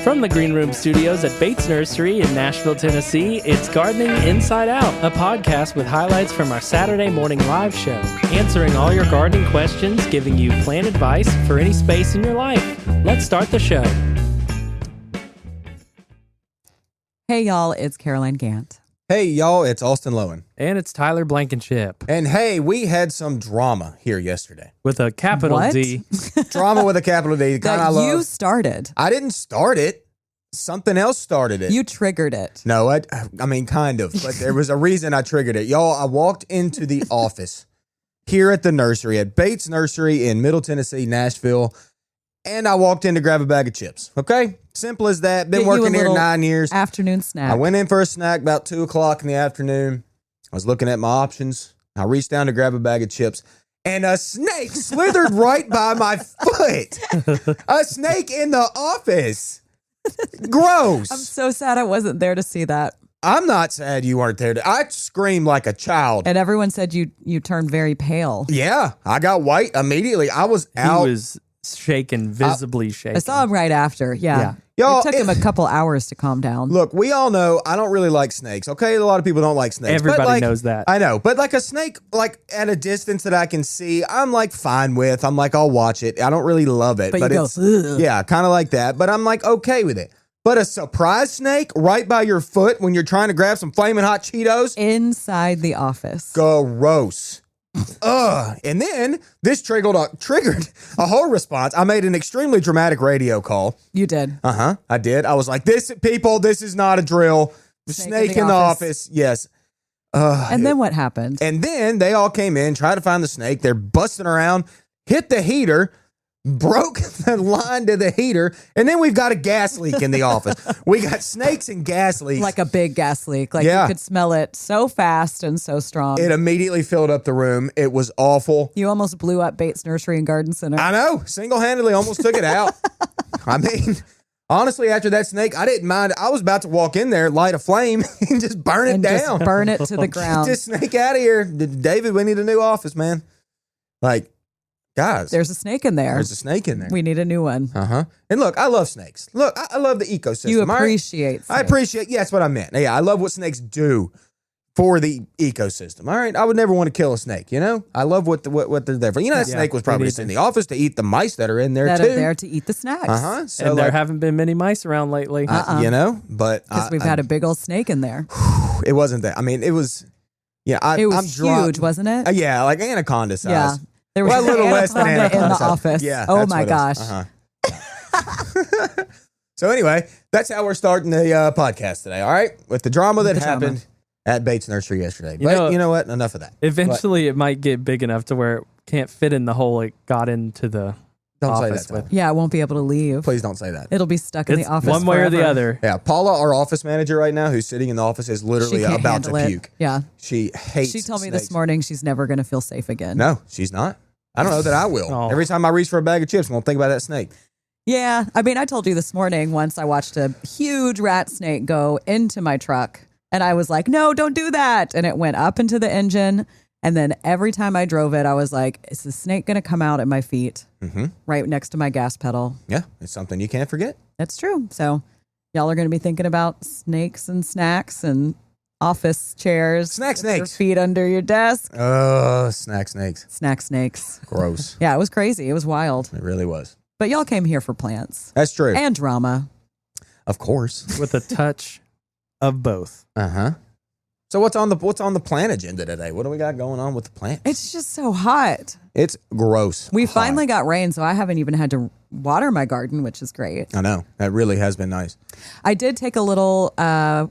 From the Green Room Studios at Bates Nursery in Nashville, Tennessee, it's Gardening Inside Out, a podcast with highlights from our Saturday morning live show, answering all your gardening questions, giving you plant advice for any space in your life. Let's start the show. Hey, y'all, it's Caroline Gant. Hey, y'all, it's Austin Lowen. And it's Tyler Blankenship. And hey, we had some drama here yesterday. With a capital What? D. Drama with a capital D. The kind I That love. you started. I didn't start it. Something else started it. You triggered it. No, I mean, kind of. But there was a reason I triggered it. Y'all, I walked into the office here at the nursery, at Bates Nursery in Middle Tennessee, Nashville, and I walked in to grab a bag of chips. Okay? Simple as that. Been Get you a working here little 9 years. Afternoon snack. I went in for a snack about 2 o'clock in the afternoon. I was looking at my options. I reached down to grab a bag of chips, and a snake slithered right by my foot. A snake in the office. Gross. I'm so sad I wasn't there to see that. I'm not sad you weren't there. I screamed like a child. And everyone said you turned very pale. Yeah, I got white immediately. I was out. He was shaken, visibly shaken. I saw him right after. Yeah. Y'all, It took him a couple hours to calm down. Look, we all know I don't really like snakes, okay? A lot of people don't like snakes. Everybody but like, knows that. I know. But like a snake, like at a distance that I can see, I'm like fine with. I'm like, I'll watch it. I don't really love it. But you go, it's, ugh. yeah, kind of like that. But I'm like okay with it. But a surprise snake right by your foot when you're trying to grab some flaming hot Cheetos? Inside the office. Gross. And then this triggered a whole response. I made an extremely dramatic radio call. You did. I did. I was like, this is not a drill. The snake in the office. Yes. And then what happened? And then they all came in, tried to find the snake. They're busting around, hit the heater, broke the line to the heater, and then we've got a gas leak in the office. We got snakes and gas leaks. Like a big gas leak. Like Yeah. you could smell it so fast and so strong. It immediately filled up the room. It was awful. You almost blew up Bates Nursery and Garden Center. I know. Single-handedly almost took it out. I mean, honestly, after that snake, I didn't mind. I was about to walk in there, light a flame, and just burn it and down. just burn it to the ground. Get this snake out of here. David, we need a new office, man. Like, guys. There's a snake in there. There's a snake in there. We need a new one. And look, I love snakes. Look, I love the ecosystem. You all right? appreciate snakes. I appreciate, yeah, that's what I meant. Yeah, I love what snakes do for the ecosystem. All right, I would never want to kill a snake, you know? I love what they're there for. You know, that snake was probably just in the office to eat the mice that are in there, that too. are there to eat the snacks. So and there haven't been many mice around lately. you know, but Because we've had a big old snake in there. it wasn't that. I mean, it was, yeah, It was huge, wasn't it? Yeah, like anaconda size. Yeah. There was Well, a little less than anaconda in anaconda the size. office. Yeah, Oh that's my what it gosh. is. So anyway, that's how we're starting the podcast today. All right, with the drama that happened at Bates Nursery yesterday. But you know what? Enough of that. Eventually, it might get big enough to where it can't fit in the hole it got into the Don't say office that. with. Tom. Yeah, it won't be able to leave. Please don't say that. It'll be stuck in It's the office one way or the forever. other. Yeah, Paula, our office manager right now, who's sitting in the office, is She literally can't about to handle it. puke. Yeah. She hates. She told me snakes. this morning she's never going to feel safe again. No, she's not. I don't know that I will. Oh. Every time I reach for a bag of chips, I'm gonna think about that snake. Yeah. I mean, I told you this morning once I watched a huge rat snake go into my truck and I was like, no, don't do that. And it went up into the engine. And then every time I drove it, I was like, is the snake going to come out at my feet right next to my gas pedal? Yeah, it's something you can't forget. That's true. So y'all are going to be thinking about snakes and snacks and office chairs. Snack with Your snakes. feet under your desk. Snack snakes. Snack snakes. Gross. Yeah, it was crazy. It was wild. It really was. But y'all came here for plants That's true. and drama. Of course. With a touch of both. So what's on the plant agenda today? What do we got going on with the plants? It's just so hot. It's gross. We hot. finally got rain, so I haven't even had to water my garden, which is great. I know. That really has been nice. I did take a little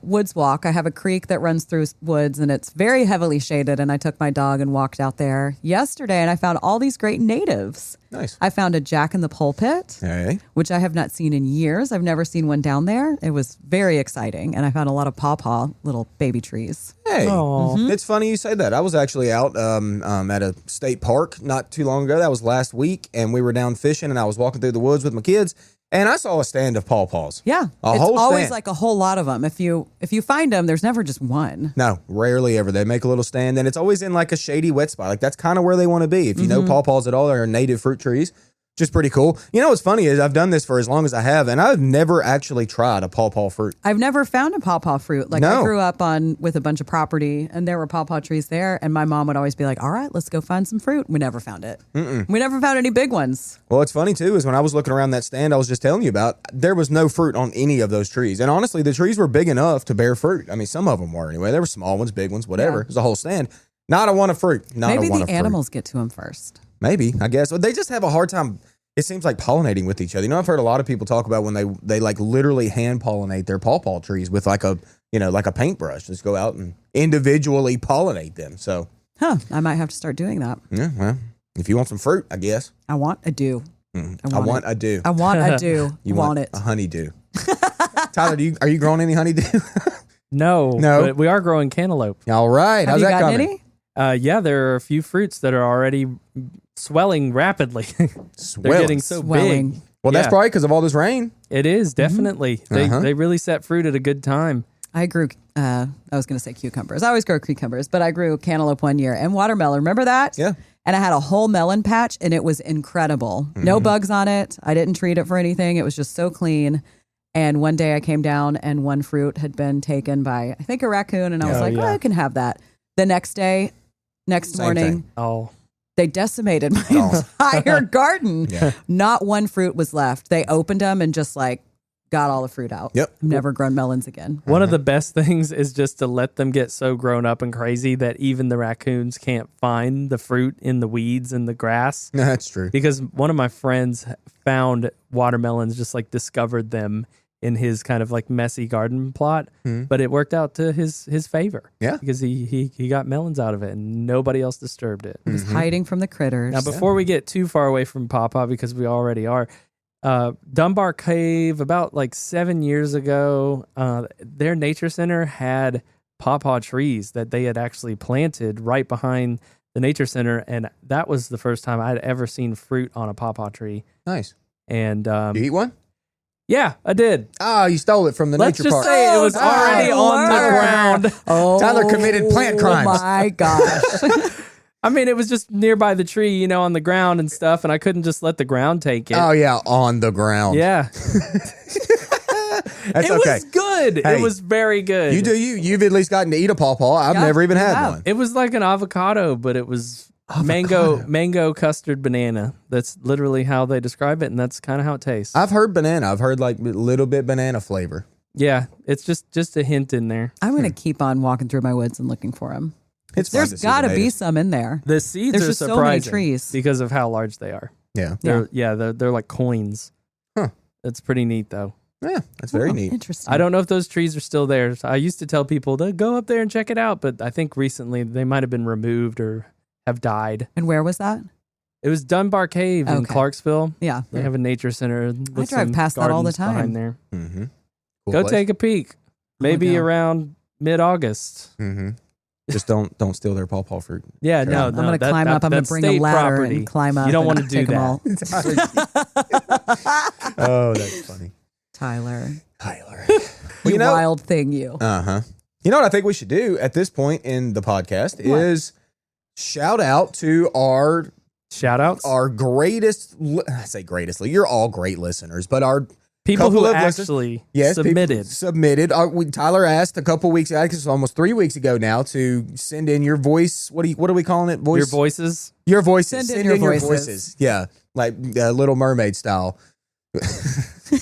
woods walk. I have a creek that runs through woods, and it's very heavily shaded, and I took my dog and walked out there yesterday, and I found all these great natives. Nice. I found a jack in the pulpit, Hey. which I have not seen in years. I've never seen one down there. It was very exciting, and I found a lot of pawpaw, little baby trees. Hey. Aw. It's funny you say that. I was actually out at a state park not too long ago. That was last week, and we were down fishing, and I was walking through the woods with my kids, and I saw a stand of pawpaws. Yeah, A it's whole always stand. like a whole lot of them. If you find them, there's never just one. No, rarely ever. They make a little stand, and it's always in like a shady, wet spot. Like that's kind of where they want to be. If you know pawpaws at all, they're native fruit trees. Just pretty cool. You know what's funny is I've done this for as long as I have, and I've never actually tried a pawpaw fruit. I've never found a pawpaw fruit. Like No. I grew up with a bunch of property, and there were pawpaw trees there, and my mom would always be like, "All right, let's go find some fruit." We never found it. We never found any big ones. Well, what's funny too is when I was looking around that stand I was just telling you about, there was no fruit on any of those trees. And honestly, the trees were big enough to bear fruit. I mean, some of them were anyway. There were small ones, big ones, whatever. Yeah. It was a whole stand. Not a one of fruit. Not Maybe a one the of fruit. animals get to them first. Maybe, I guess. But they just have a hard time. It seems like pollinating with each other. You know, I've heard a lot of people talk about when they like literally hand pollinate their pawpaw trees with like a paintbrush. Just go out and individually pollinate them. So, I might have to start doing that. yeah, well, if you want some fruit, I guess. I want a do. I want a do. I want a do. You want it. a honeydew. Tyler, are you growing any honeydew? No, No. but we are growing cantaloupe. All right. Have How's you that gotten coming? any? Yeah, there are a few fruits that are already swelling rapidly. They're getting so Swelling. big. Well, that's Yeah. probably because of all this rain. It is definitely. They really set fruit at a good time. I grew, I was going to say cucumbers. I always grow cucumbers, but I grew cantaloupe one year and watermelon. Remember that? Yeah. And I had a whole melon patch and it was incredible. No bugs on it. I didn't treat it for anything. It was just so clean. And one day I came down and one fruit had been taken by, I think, a raccoon. And I was Oh, like, yeah. I can have that. The next Same morning, thing. Oh, they decimated my entire garden. Yeah. Not one fruit was left. They opened them and just like got all the fruit out. Yep. I've never grown melons again. one of the best things is just to let them get so grown up and crazy that even the raccoons can't find the fruit in the weeds and the grass. No, that's true. Because one of my friends found watermelons, just like discovered them in his kind of like messy garden plot, but it worked out to his favor. Yeah. Because he got melons out of it and nobody else disturbed it. It was hiding from the critters. Now, before we get too far away from Pawpaw, because we already are, Dunbar Cave, about like 7 years ago, their nature center had pawpaw trees that they had actually planted right behind the nature center. And that was the first time I'd ever seen fruit on a pawpaw tree. Nice. And You eat one? yeah, I did. Oh, you stole it from the Let's nature just park. say it was already on the ground. Oh, Tyler committed plant crimes. Oh my gosh. I mean, it was just nearby the tree, on the ground and stuff, and I couldn't just let the ground take it. Oh, yeah, on the ground. Yeah. That's It okay. was good. Hey, it was very good. You do you. You've at least gotten to eat a pawpaw. I've Yeah, never even had yeah. one. It was like an avocado, but it was mango custard banana. That's literally how they describe it, and that's kind of how it tastes. I've heard banana. I've heard like a little bit banana flavor. Yeah, it's just a hint in there. I'm going to keep on walking through my woods and looking for them. It's fun There's to see got to the be natives. some in there. The seeds There's are just so many surprising trees. because of how large they are. Yeah. They're like coins. Huh. It's pretty neat though. Yeah, that's very Oh, neat. Interesting. I don't know if those trees are still there. I used to tell people to go up there and check it out, but I think recently they might have been removed or have died. And where was that? It was Dunbar Cave in Okay. Clarksville. Yeah. They have a nature center. With drive some past that all the gardens time. behind there. Mm-hmm. Go take a peek. Maybe go. around mid-August. Mm-hmm. Just don't steal their pawpaw fruit. Yeah, Sure. no, I'm going to climb up. I'm going to bring a state ladder property. and climb up. You don't and want to do take 'em that. all. Oh, that's funny. Tyler. Well, You wild thing, you. Uh-huh. You know what I think we should do at this point in the podcast is shout out to our Shout-outs? greatest, I say greatest, you're all great listeners, but our People couple who of listeners- actually people submitted. submitted. Tyler asked a couple weeks, I guess it's almost 3 weeks ago now, to send in your voice. What are we calling it? Voice. Your voices? Your voices. Send in your voices. Yeah, like Little Mermaid style. You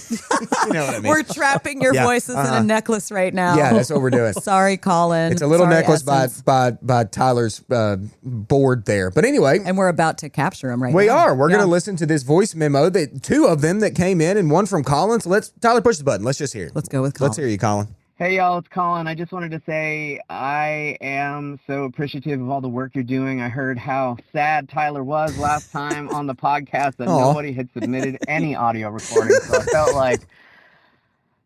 know what I mean? We're trapping your Yeah, voices in a necklace right now. Yeah, that's what we're doing. Sorry, Colin. It's a little Sorry, necklace Essence. by Tyler's board there. But anyway, And we're about to capture him right we now. are. We're Yeah. going to listen to this voice memo that two of them that came in and one from Colin. So Tyler, push the button. Let's just hear it. Let's go with Colin. Let's hear you, Colin. Hey y'all, it's Colin. I just wanted to say I am so appreciative of all the work you're doing. I heard how sad Tyler was last time on the podcast that Aw. nobody had submitted any audio recording. So I felt like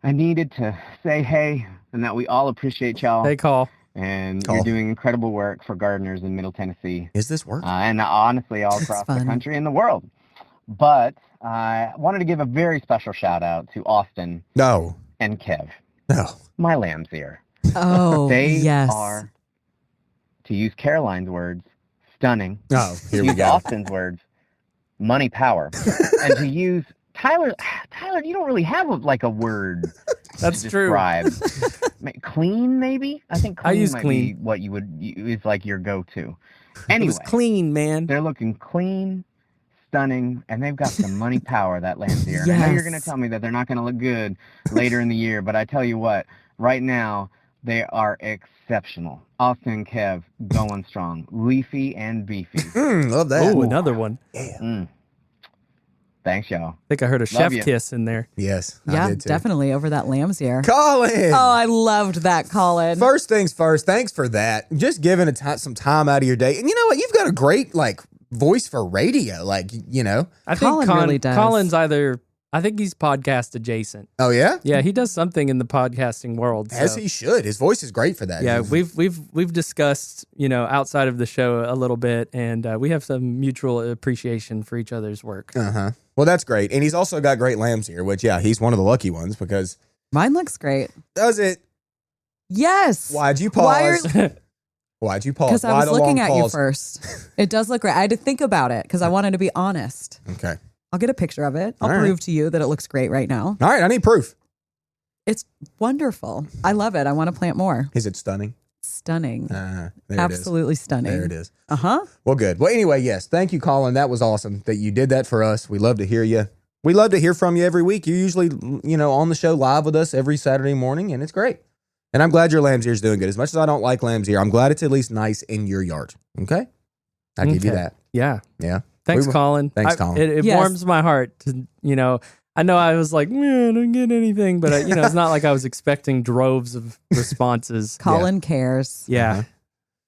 I needed to say hey and that we all appreciate y'all. They call. And Call. you're doing incredible work for gardeners in Middle Tennessee. Is this work? And honestly all across the fun. country and the world. But I wanted to give a very special shout out to Austin No. and Kev, No. my lamb's ear. Oh, They yes. are, to use Caroline's words, stunning. Oh, here To we use go. Austin's words, money power. And to use Tyler, you don't really have a word That's to true. describe. Clean, maybe? I think clean use might clean. be what is like your go-to. It Anyway, was clean, man. they're looking clean, stunning, and they've got some money power, that Landseer. And I know you're going to Yes. tell me that they're not going to look good later in the year, but I tell you what, right now, they are exceptional. Austin and Kev going strong. Leafy and beefy. Love that. Oh, another one. Thanks, y'all. I think I heard a chef you. kiss in there. Yes. I Yeah, did too. definitely over that lamb's ear. Colin. Oh, I loved that, Colin. First things first, thanks for that. Just giving some time out of your day. And you know what? You've got a great voice for radio. I I think Colin really does. Colin's I think he's podcast adjacent. Oh yeah? Yeah, he does something in the podcasting world. As so. he should. His voice is great for that. Yeah, we've discussed, outside of the show a little bit, and we have some mutual appreciation for each other's work. Uh-huh. Well, that's great. And he's also got great lambs here, which he's one of the lucky ones because Mine looks great. does it? Yes. Why'd you pause? Why'd you pause? Because I Why was the looking long at you pause? first. It does look great. I had to think about it because I wanted to be honest. Okay. I'll get a picture of it. I'll All right. prove to you that it looks great right now. All right, I need proof. It's wonderful. I love it. I want to plant more. Is it stunning? Stunning. There Absolutely it is. stunning. There it is. Uh-huh. Well, good. Well, anyway, yes. Thank you, Colin. That was awesome that you did that for us. We love to hear you. We love to hear from you every week. You're usually, on the show live with us every Saturday morning, and it's great. And I'm glad your lamb's ear is doing good. As much as I don't like lamb's ear, I'm glad it's at least nice in your yard. Okay? I'll give you Okay. that. Yeah. Yeah. Thanks, We- Colin. Thanks, Colin. It Yes. warms my heart to, I know I was like, man, I don't get anything, but it's not like I was expecting droves of responses. Colin cares. Yeah. Uh-huh.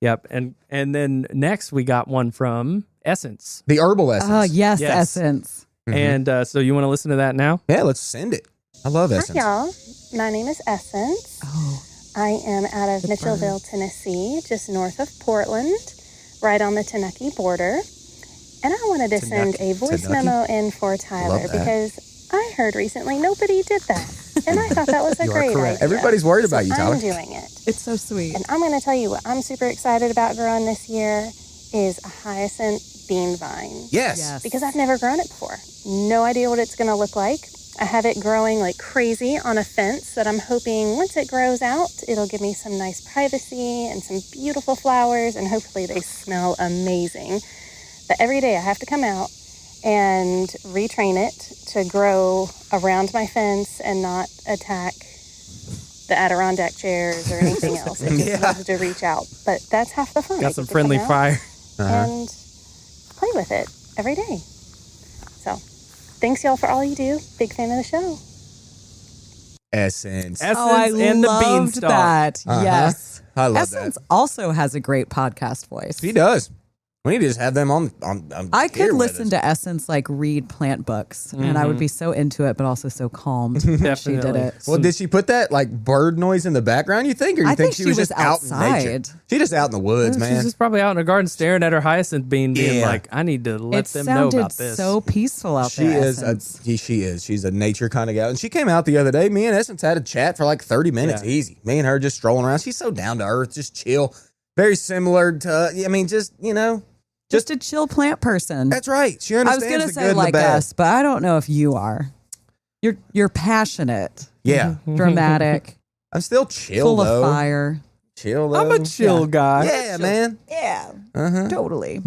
Yep. And then next we got one from Essence. The herbal essence. Oh, yes, Yes. Essence. Mhm. And so you want to listen to that now? Yeah, let's send it. I love Hi, essence. y'all. My name is Essence. Oh, I am out of Good Mitchellville, Tennessee, just north of Portland, right on the Tennessee border. And I wanted to send a voice Tennessee? memo in for Tyler that. because I heard recently nobody did that. And I thought that was a You are great correct. idea. Everybody's worried about So you, Tyler. I'm doing it. it's so sweet. And I'm going to tell you what I'm super excited about growing this year is a hyacinth bean vine. Yes. Because I've never grown it before. No idea what it's going to look like. I have it growing like crazy on a fence that I'm hoping once it grows out, it'll give me some nice privacy and some beautiful flowers, and hopefully they smell amazing. But every day I have to come out and retrain it to grow around my fence and not attack the Adirondack chairs or anything else. It just Yeah. loves to reach out. But that's half the fun. I Got get some to friendly come out fire. and play with it every day. So, thanks y'all for all you do. Big fan of the show. Essence. Essence Oh, I and the loved beanstalk. that. Uh-huh. Yes. I love Essence also has a great podcast voice. that. He does. We need to just have them on I here could with listen us. to Essence read plant books, and I would be so into it, but also so calmed when she did Definitely. it. Well, did she put that bird noise in the background, you think? Or you I think think she she was was just out in nature? outside. She just out in the woods, She's man. just probably out in her garden staring at her hyacinth bean, being Yeah. like, I need to let It them know sounded about this. so peaceful out She there. is Essence. she is. She's a nature kind of gal. And she came out the other day. Me and Essence had a chat for 30 minutes. Yeah. Easy. Me and her just strolling around. She's so down to earth, just chill. Very similar to, just a chill plant person. that's right. She I was understands gonna the say good and the like bad. us, but I don't know if you are. You're passionate, Yeah. dramatic, I'm still chill, full though. of fire. Chill, though. I'm a chill guy. Yeah, man. Yeah, Uh-huh. totally.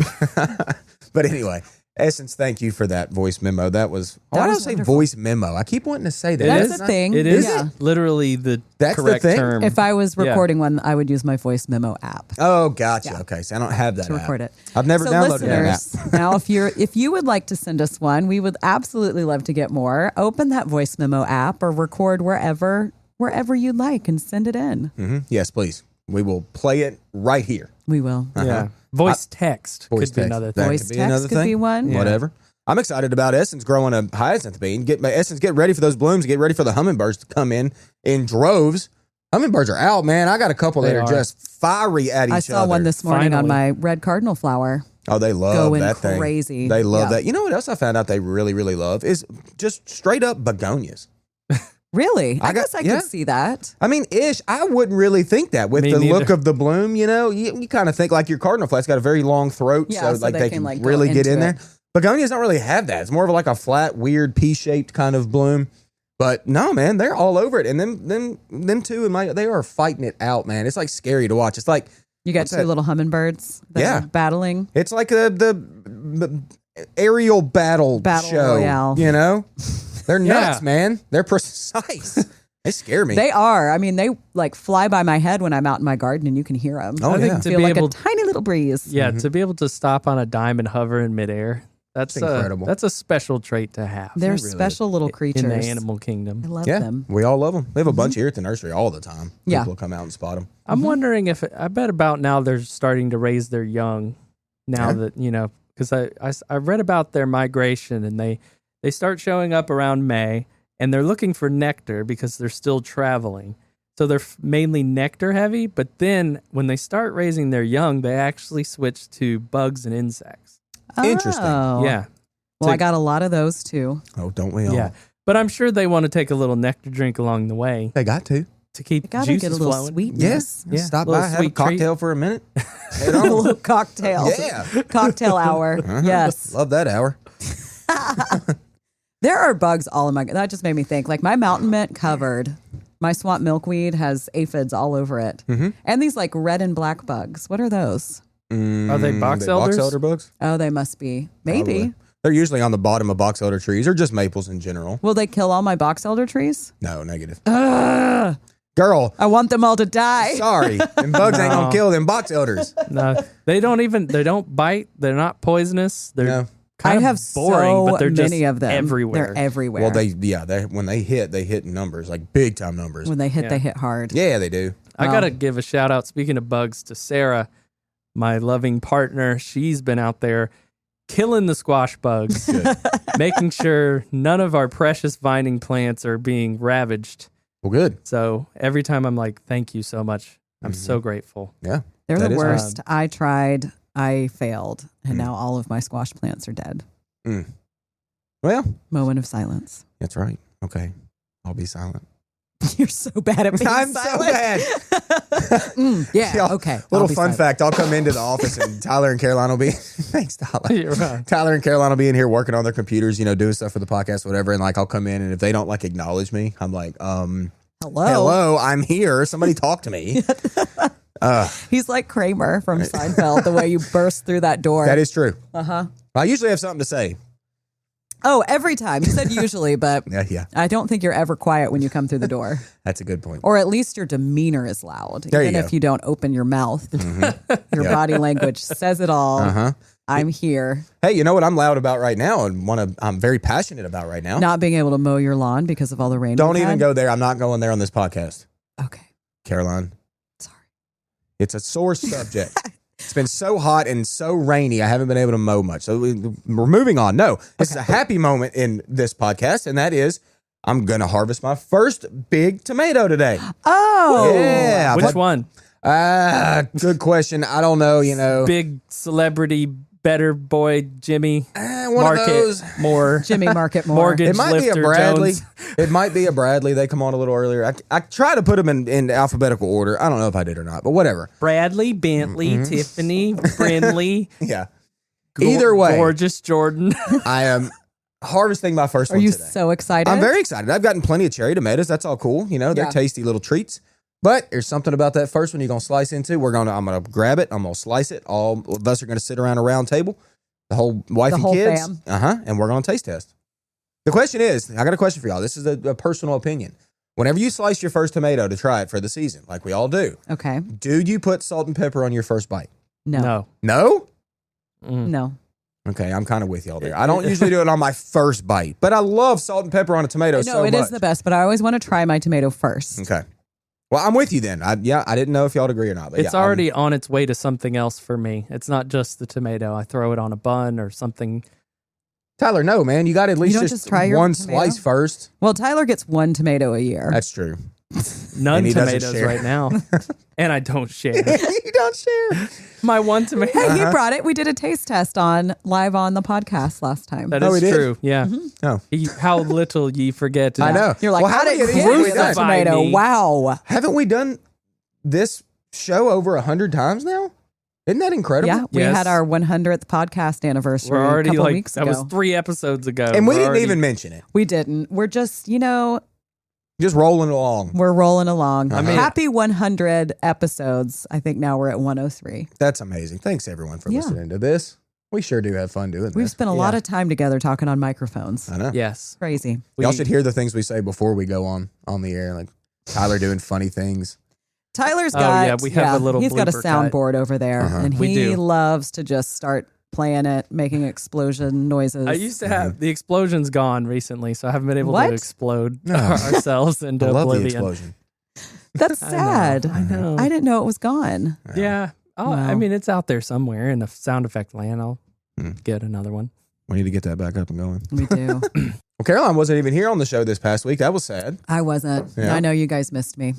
But anyway, Essence, thank you for that voice memo. That was, why did I was say wonderful. voice memo? I keep wanting to say that. That's is the not- thing. It is Yeah. literally the That's the correct thing? term. If I was Yeah. recording one, I would use my voice memo app Oh, gotcha. Yeah. Okay, so I don't have that to app. record it. I've never So downloaded that app. listeners, now if you would like to send us one, we would absolutely love to get more. Open that voice memo app or record wherever you'd like and send it in. Mhm. Yes, please. We will play it right here. We will. yeah. Voice text Voice could be text. another That thing. Voice could be text another could thing. be one. Yeah. Whatever. I'm excited about Essence growing a hyacinth bean. Get ready for those blooms. Get ready for the hummingbirds to come in droves. Hummingbirds are out, man. I got a couple that They are are. just fiery at each I other. saw one this morning on Finally. my red cardinal flower. Oh, they love going that thing. crazy. They love Yeah. that. You know what else I found out they really, really love is just straight up begonias. Really? I I got- guess I yeah. could see that. I mean, I wouldn't really think that with Me the neither. look of the bloom. You kind of think like your cardinal flat's got a very long throat, Yeah, so so they they can can, go really get into in there. it. Begonias don't really have that. It's more of like a flat, weird, pea-shaped kind of bloom. But no, man, they're all over it. And them two and they are fighting it out, man. It's like scary to watch. It's like You got two little hummingbirds that Yeah. are battling. it's like the aerial battle show. Royale. You know, they're nuts, Yeah. man. They're precise. They scare me. They are. I mean, they like fly by my head when I'm out in my garden, and you can hear them. Oh, I think yeah. to Feel be like able, a tiny little breeze. yeah, to be able to stop on a dime and hover in midair. That's It's incredible. That's a special trait to have. They're really special little creatures. in the animal I kingdom. love Yeah, them. we all love them. We have a bunch here at the nursery all the time. Yeah. People will come out and spot them. I'm wondering if I bet about now they're starting to raise their young. Now Yeah. that because I read about their migration and they start showing up around May and they're looking for nectar because they're still traveling. So they're mainly nectar heavy, but then when they start raising their young, they actually switch to bugs and insects. Interesting. Oh. Yeah. Well, To- I got a lot of those too. Oh, don't we all? Yeah. But I'm sure they want to take a little nectar drink along the way They got to. to keep You gotta juices get a little flowing. sweetness. Yes. Yeah, Stop little by, have a sweet treat. cocktail for a minute. Head A on. little cocktail. Yeah. Cocktail hour. Uh-huh. Yes. Love that hour. There are bugs all in my. That just made me think. Like my mountain mint covered. My swamp milkweed has aphids all over it, and these like red and black bugs. What are those? Are they box Box elders? elder bugs? Oh, they must be. Maybe. Probably. They're usually on the bottom of box elder trees or just maples in general. Will they kill all my box elder trees? No, negative. Ugh, Girl, I want them all to die. sorry. Them bugs ain't No. gonna kill them box elders. No, they don't bite. They're not poisonous. They're No. kind I of have boring, so but they're just many of them. everywhere. They're everywhere. Well, when they hit in numbers, like big time numbers. when they hit, Yeah. they hit hard. Yeah, they do. I Oh. gotta give a shout out. Speaking of bugs, to Sarah, my loving partner. She's been out there killing the squash bugs, making sure none of our precious vining plants are being ravaged. Well, good. So every time I'm like, thank you so much. I'm so grateful. Yeah. They're That the is worst. I tried. I failed, and now all of my squash plants are dead. Well, Moment of silence. that's right. Okay. I'll be silent. You're so bad at being I'm so silent. bad. Yeah. Y'all, Okay. I'll Little be fun silent. fact. I'll come into the office and Tyler and Caroline will be thanks, Tyler. You're right. Tyler and Caroline will be in here working on their computers, doing stuff for the podcast, whatever. And like I'll come in and if they don't like acknowledge me, I'm like, hello, I'm here. Somebody talk to me. He's like Kramer from Seinfeld, the way you burst through that door. That is true. Uh-huh. I usually have something to say. Oh, every time. You said usually, but Yeah. I don't think you're ever quiet when you come through the door. That's a good point. Or at least your demeanor is loud. There you Even go. if you don't open your mouth. Your Yeah. body language says it all. Uh-huh. I'm here. Hey, you know what I'm loud about right now and I'm very passionate about right now? Not being able to mow your lawn because of all the rain. Don't we've even had. go there. I'm not going there on this podcast. Okay. Caroline. Sorry. It's a sore subject. It's been so hot and so rainy. I haven't been able to mow much. So we're moving on. No, this is a happy moment in this podcast, and that is I'm going to harvest my first big tomato today. Oh. Yeah. Which one? Good question. I don't know, Big celebrity, better boy, Jimmy. one Market of those. more. Jimmy Market more. Mortgage It might be a lifter Bradley. Jones. It might be a Bradley. They come on a little earlier. I try to put them in alphabetical order. I don't know if I did or not, but whatever. Bradley, Bentley, Tiffany, Brindley. Yeah. Either way, Gorgeous Jordan. I am harvesting my first Are one you today. so excited? I'm very excited. I've gotten plenty of cherry tomatoes. That's all cool. They're Yeah. tasty little treats. But there's something about that first one you're gonna slice into. I'm gonna grab it. I'm gonna slice it. All of us are gonna sit around a round table. The whole wife The and whole kids. fam. And we're gonna taste test. The question is, I got a question for y'all. This is a personal opinion. Whenever you slice your first tomato to try it for the season, like we all do, Okay. do you put salt and pepper on your first bite? No. No. No? No. Okay, I'm kind of with y'all there. I don't usually do it on my first bite, but I love salt and pepper on a tomato so No, it much. is the best, but I always want to try my tomato first. Okay. Well, I'm with you then. I didn't know if y'all would agree or not. But It's yeah, I'm- already on its way to something else for me. It's not just the tomato. I throw it on a bun or something. Tyler, no, man. You got to at least don't just just try your one tomato? slice first. Well, Tyler gets one tomato a year. That's true. None And he doesn't tomatoes share. right now. And I don't share. You don't share. My one tomato. Hey, he brought it. We did a taste test live on the podcast last time. That Oh, is we did? true. Yeah. Oh. How little ye forget. I know. You're like, Well, how how did many it of these have we get done? a tomato? Me. Wow. Haven't we done this show over 100 times now? Isn't that incredible? Yeah, we Yes. had our 100th podcast anniversary We're already a couple like, weeks that ago. was 3 episodes ago. And we We're didn't already- even mention it. We didn't. We're just, Just rolling along. we're rolling along. I mean- Happy 100 episodes. I think now we're at 103. That's amazing. Thanks, everyone, for Yeah. listening to this. We sure do have fun doing We've this. spent a lot of time together talking on microphones. I know. Yes. Crazy. Y'all should hear the things we say before we go on the air, like Tyler doing funny things. Tyler's Oh, got, yeah, we have a little he's got a blooper cut. soundboard over there, Uh-huh. and We he do. loves to just start playing it, making explosion noises. I used to have the explosion's gone recently, so I haven't been able What? to explode No. ourselves into I love the oblivion. explosion. That's sad. I know. I didn't know it was gone. Yeah. Oh, I Wow. mean, it's out there somewhere in the sound effect land. I'll Hmm. get another one. We need to get that back up and going. We do. Well, Caroline wasn't even here on the show this past week. That was sad. I wasn't. Yeah. I know you guys missed me.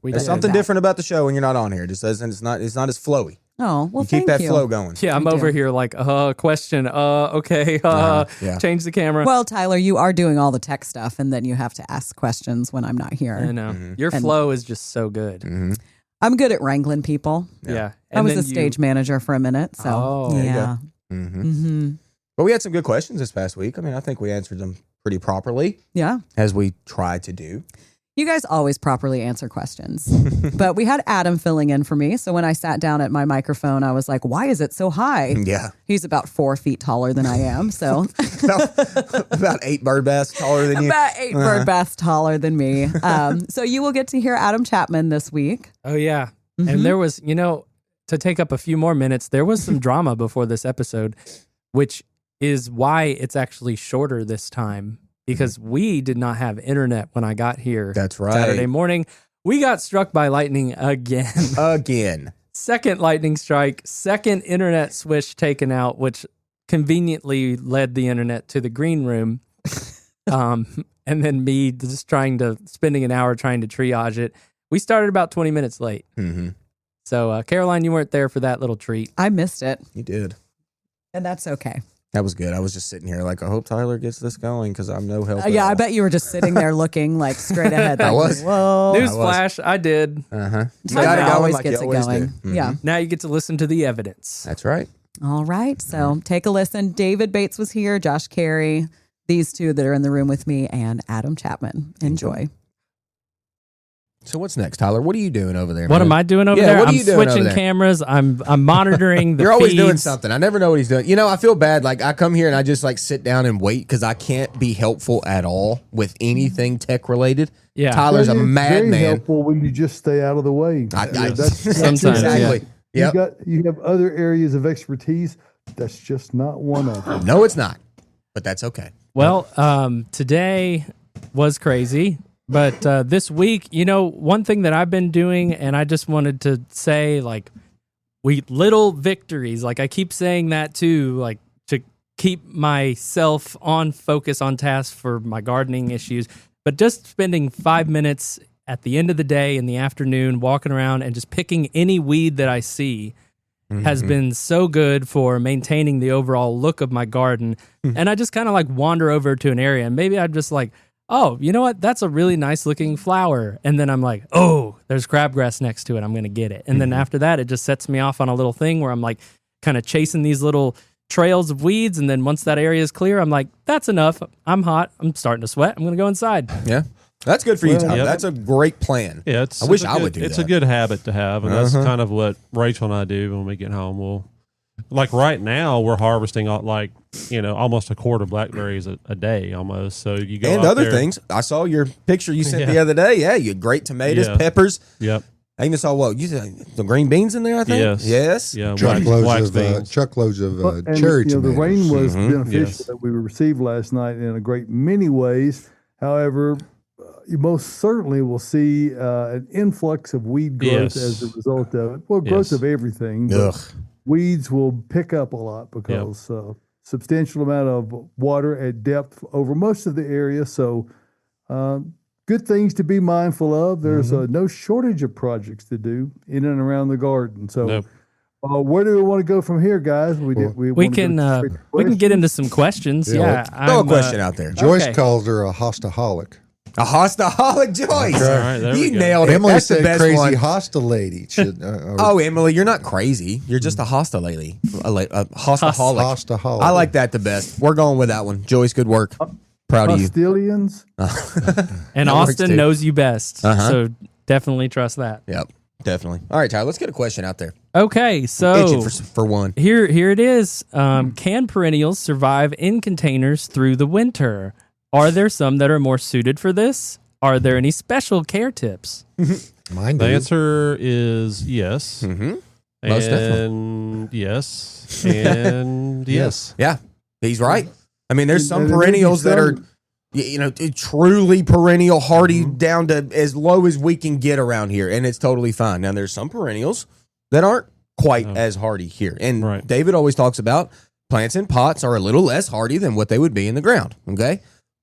We There's did. something different about the show when you're not on here. It just doesn't. It's not as flowy. Oh, well, You keep thank that you. flow going. Yeah, I'm I over do. here like, question, okay, Yeah. change the camera. Well, Tyler, you are doing all the tech stuff, and then you have to ask questions when I'm not I here. know. Mhm. Your And- flow is just so good. Mm-hmm. I'm good at wrangling people. Yeah. I And was then a stage manager for a minute, so Oh. There you yeah. Mm-hmm. Mm-hmm. But we had some good questions this past week. I mean, I think we answered them pretty properly, Yeah. as we try to do. You guys always properly answer questions. But we had Adam filling in for me. So when I sat down at my microphone, I was like, why is it so high? Yeah. He's about 4 feet taller than I am. So About 8 bird bass taller than you. about 8 bird baths taller than me. So you will get to hear Adam Chapman this week. Oh, yeah. Mhm. And there was, to take up a few more minutes, there was some drama before this episode, which is why it's actually shorter this time, because we did not have internet when I got here. That's right. Saturday morning. We got struck by lightning again. Again. Second lightning strike, second internet switch taken out, which conveniently led the internet to the green room. And then me just spending an hour trying to triage it. We started about 20 minutes late. Mm-hmm. So, Caroline, you weren't there for that little treat. I missed it, You did. and that's okay. That was good. I was just sitting here like, I hope Tyler gets this going because I'm no help. at Yeah, I all. bet you were just sitting there looking like straight ahead. I like, was. Whoa. Newsflash, I did. Uh-huh. You Tyler got it going always like gets you it always going. do. Mhm. Yeah. Now you get to listen to the evidence. That's right. All right. So take a listen. David Bates was here, Josh Carey, these two that are in the room with me, and Adam Chapman. Enjoy. So what's next, Tyler? What are you doing over there? What man? am I doing over Yeah, there? what are I'm you doing over switching there? cameras. I'm monitoring the You're always doing feeds. something. I never know what he's doing. I feel bad. Like I come here and I just like sit down and wait because I can't be helpful at all with anything tech related. Yeah. Tyler's a Very madman. helpful when you just stay out of the way. That's Sometimes, exactly. You Yep. you have other areas of expertise. That's just not one of them. No, it's not. But that's okay. Well, today was crazy, but this week, one thing that I've been doing, and I just wanted to say, like, little victories. Like I keep saying that too, like to keep myself on focus, on task for my gardening issues. But just spending 5 minutes at the end of the day in the afternoon, walking around and just picking any weed that I see has been so good for maintaining the overall look of my garden. And I just kind of like wander over to an area and maybe I'm just like, oh, you know what? That's a really nice looking flower. And then I'm like, oh, there's crabgrass next to it. I'm going to get it. And then after that, it just sets me off on a little thing where I'm like kind of chasing these little trails of weeds. And then once that area is clear, I'm like, that's enough. I'm hot. I'm starting to sweat. I'm going to go inside. Yeah. That's good for you, Well, Tyler. yep. That's a great plan. Yeah, I wish it's a I good- would do It's that. a good habit to have, and that's Uh-huh. kind of what Rachel and I do when we get home. Like right now, we're harvesting almost a quart of blackberries a day almost. So you go And out other there- things. I saw your picture you sent Yeah. the other day. Yeah, you had great tomatoes, Yeah. peppers. Yep. I even saw the green beans in there, I think. Yes. Yes. Yeah. Truckloads beans. of And, cherry the tomatoes. rain was Mhm. beneficial Yes. that we received last night in a great many ways. However, you most certainly will see an influx of weed growth Yes. as a result of it. Well, growth Yes. of everything. but Ugh. weeds will pick up a lot because substantial amount of water at depth over most of the area. So good things to be mindful of. There's no shortage of projects to do in and around the garden. So Nope. where do we want to go from here, guys? We We can we can get into some questions. Yeah, Yeah. let's Throw a I'm, question out there. Joyce Okay. calls her a hostaholic. A hostaholic, Joyce. That's right. All right, there we You go. nailed it. Emily That's the said best crazy one. hostile lady. Should, Oh, Emily, you're not crazy. You're just a hostaholic. A hostaholic. hostaholic. I like that the best. We're going with that one. Joyce, good work. Proud of you. Hostilians. And That works Austin too. knows you best. Uh-huh. So definitely trust that. Yep, definitely. All right, Tyler, let's get a question out there. Okay, so Itching for one. here it is. Can perennials survive in containers through the winter? Are there some that are more suited for this? Are there any special care tips? Mine The do. answer is yes. Mm-hmm. Most And yes. And yes. Yeah, he's right. I mean, there's some And there may be perennials that are, some- truly perennial, hardy down to as low as we can get around here, and it's totally fine. Now, there's some perennials that aren't quite as hardy here, and Right. David always talks about plants in pots are a little less hardy than what they would be in the ground. Okay.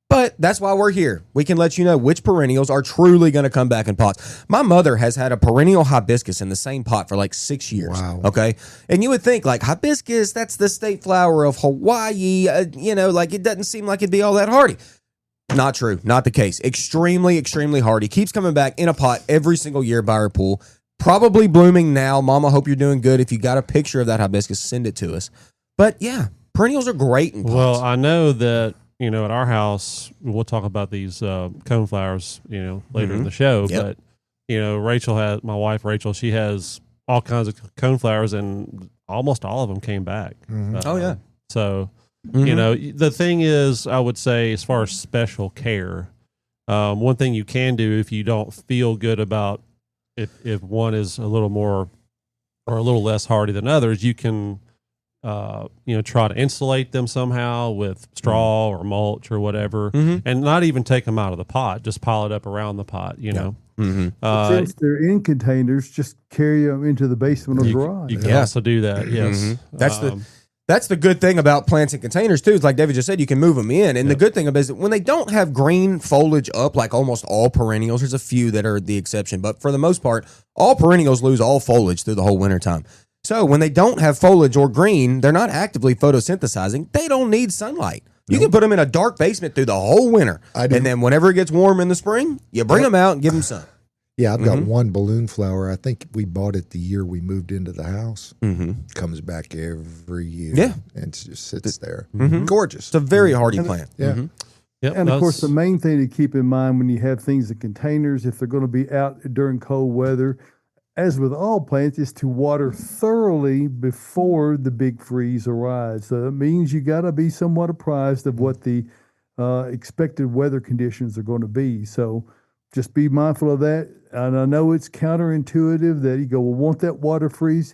But that's why we're here. We can let you know which perennials are truly going to come back in pots. My mother has had a perennial hibiscus in the same pot for like 6 years. Wow. Okay. And you would think like hibiscus, that's the state flower of Hawaii. Like it doesn't seem like it'd be all that hardy. Not true. Not the case. Extremely, extremely hardy. Keeps coming back in a pot every single year by our pool. Probably blooming now. Mama, hope you're doing good. If you got a picture of that hibiscus, send it to us. But yeah, perennials are great in pots. Well, I know that, at our house, we'll talk about these coneflowers, later in the show. Yep. But, my wife, Rachel, she has all kinds of coneflowers, and almost all of them came back. Oh, yeah. So, Mhm. the thing is, I would say, as far as special care, one thing you can do if you don't feel good about if one is a little more or a little less hardy than others, you can try to insulate them somehow with straw or mulch or whatever, and not even take them out of the pot. Just pile it up around the pot. Since they're in containers, just carry them into the basement or garage. You can also do that. Yes, That's the good thing about plants in containers too. Is like David just said, you can move them in. And the good thing about it is when they don't have green foliage up, like almost all perennials, there's a few that are the exception, but for the most part, all perennials lose all foliage through the whole wintertime. So when they don't have foliage or green, they're not actively photosynthesizing. They don't need sunlight. You can put them in a dark basement through the whole winter. And then whenever it gets warm in the spring, you bring them out and give them sun. Yeah, I've got one balloon flower. I think we bought it the year we moved into the house. Comes back every year. Yeah. And it just sits there. Mhm. Gorgeous. It's a very hardy plant. Yeah. Yep, And of course, the main thing to keep in mind when you have things in containers, if they're going to be out during cold weather, as with all plants, is to water thoroughly before the big freeze arrives. So that means you got to be somewhat apprised of what the expected weather conditions are going to be. So just be mindful of that. And I know it's counterintuitive that you go, well, won't that water freeze?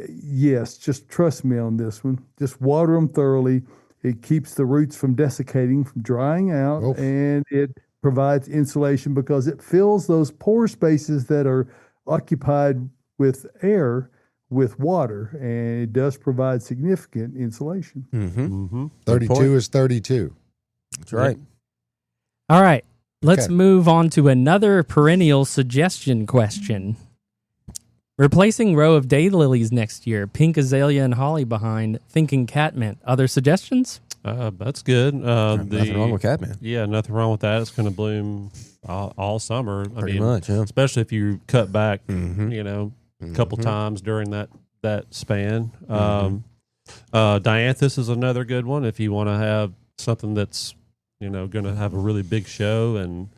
Yes, just trust me on this one. Just water them thoroughly. It keeps the roots from desiccating, from drying out, and it provides insulation because it fills those pore spaces that are occupied with air with water, and it does provide significant insulation. 32 is 32. That's right. All right. Let's Okay. move on to another perennial suggestion question. Replacing row of daylilies next year, pink azalea and holly behind, thinking catmint. Other suggestions? That's good. Nothing wrong with catmint. Yeah, nothing wrong with that. It's going to bloom all summer. Pretty much, yeah. Especially if you cut back, a couple times during that span. Dianthus is another good one if you want to have something that's going to have a really big show and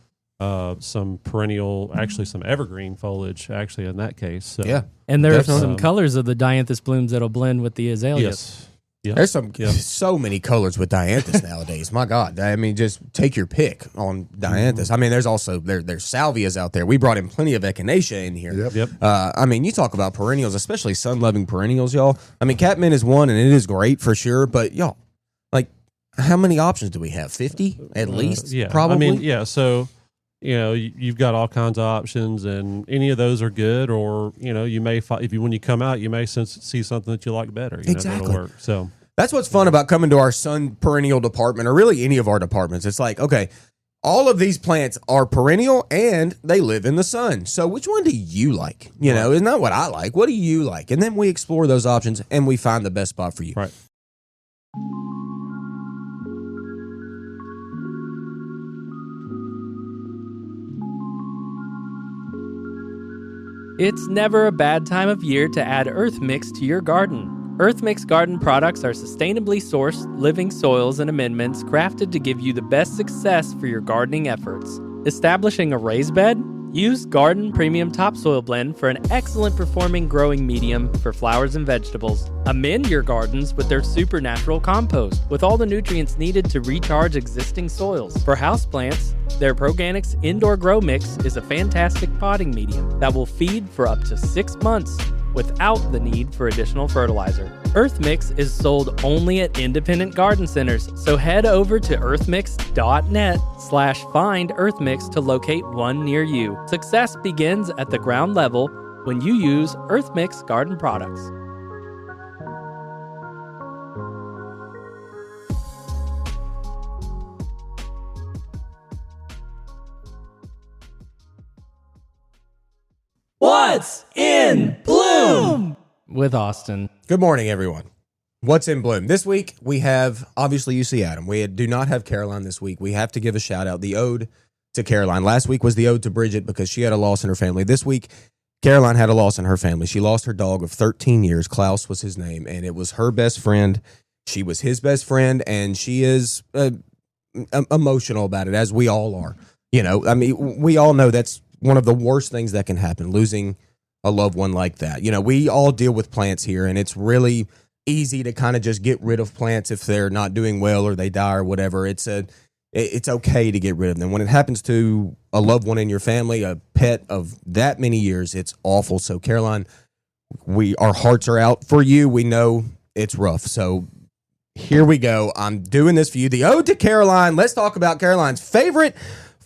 some perennial, actually some evergreen foliage. Actually, in that case, so, Yeah. And there are Definitely. some colors of the dianthus blooms that'll blend with the azaleas. Yes. Yeah. There's so many colors with dianthus nowadays. My God, I mean, just take your pick on dianthus. I mean, there's also there's salvias out there. We brought in plenty of echinacea in here. Yep. I mean, you talk about perennials, especially sun-loving perennials, y'all. I mean, catmint is one, and it is great for sure. But y'all, like, how many options do we have? 50 at least. Yeah, probably. I mean, yeah. So, you've got all kinds of options, and any of those are good. Or you may when you come out, you may see something that you like better. Exactly. That'll work. So That's what's fun about coming to our sun perennial department, or really any of our departments. It's like, okay, all of these plants are perennial and they live in the sun. So which one do you like? Isn't that what I like? What do you like? And then we explore those options and we find the best spot for you. right. It's never a bad time of year to add Earth Mix to your garden. Earth Mix garden products are sustainably sourced, living soils and amendments crafted to give you the best success for your gardening efforts. Establishing a raised bed? Use Garden Premium Topsoil Blend for an excellent performing growing medium for flowers and vegetables. Amend your gardens with their supernatural compost with all the nutrients needed to recharge existing soils. For houseplants, their Proganics Indoor Grow Mix is a fantastic potting medium that will feed for up to 6 months without the need for additional fertilizer. Earth Mix is sold only at independent garden centers, so head over to earthmix.net/find earthmix to locate one near you. Success begins at the ground level when you use Earth Mix garden products. What's in Bloom? With Austin. Good morning, everyone. What's in bloom? This week, we have, obviously, you see Adam. We do not have Caroline this week. We have to give a shout out, the ode to Caroline. Last week was the ode to Bridget because she had a loss in her family. This week, Caroline had a loss in her family. She lost her dog of 13 years. Klaus was his name, and it was her best friend. She was his best friend, and she is emotional about it, as we all are. You know, I mean, we all know that's one of the worst things that can happen, losing a loved one like that. You know, we all deal with plants here, and it's really easy to kind of just get rid of plants if they're not doing well or they die or whatever. It's okay to get rid of them. When it happens to a loved one in your family, a pet of that many years, it's awful. So, Caroline, our hearts are out for you. We know it's rough. So here we go. I'm doing this for you. The ode to Caroline. Let's talk about Caroline's favorite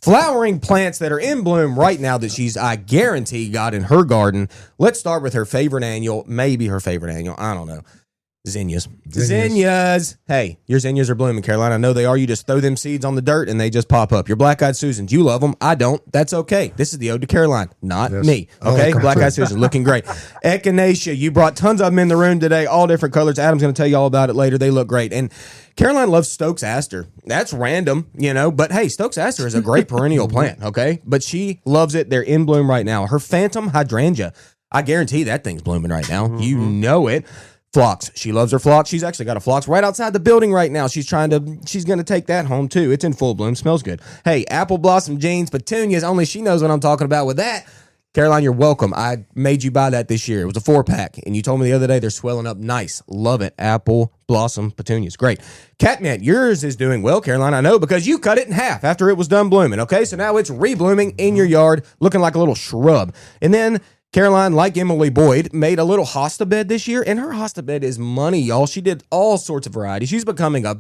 flowering plants that are in bloom right now that she's, I guarantee, got in her garden. Let's start with her favorite annual, maybe her favorite annual. I don't know. Zinnias. Hey, your zinnias are blooming, Caroline. I know they are. You just throw them seeds on the dirt and they just pop up. Your black-eyed Susans, you love them. I don't. That's okay. This is the ode to Caroline, not me. Okay? Black-eyed Susan, looking great. Echinacea, you brought tons of them in the room today, all different colors. Adam's going to tell you all about it later. They look great. And Caroline loves Stokes Aster. That's random, but hey, Stokes Aster is a great perennial plant, okay? But she loves it. They're in bloom right now. Her Phantom Hydrangea, I guarantee that thing's blooming right now. Mm-hmm. You know it. Phlox. She loves her phlox. She's actually got a phlox right outside the building right now. She's going to take that home too. It's in full bloom. Smells good. Hey, apple blossom jeans, petunias. Only she knows what I'm talking about with that. Caroline, you're welcome. I made you buy that this year. It was a 4-pack, and you told me the other day they're swelling up nice. Love it. Apple blossom petunias. Great. Catmint, yours is doing well, Caroline, I know, because you cut it in half after it was done blooming, okay? So now it's reblooming in your yard, looking like a little shrub. And then Caroline, like Emily Boyd, made a little hosta bed this year, and her hosta bed is money, y'all. She did all sorts of varieties. She's becoming a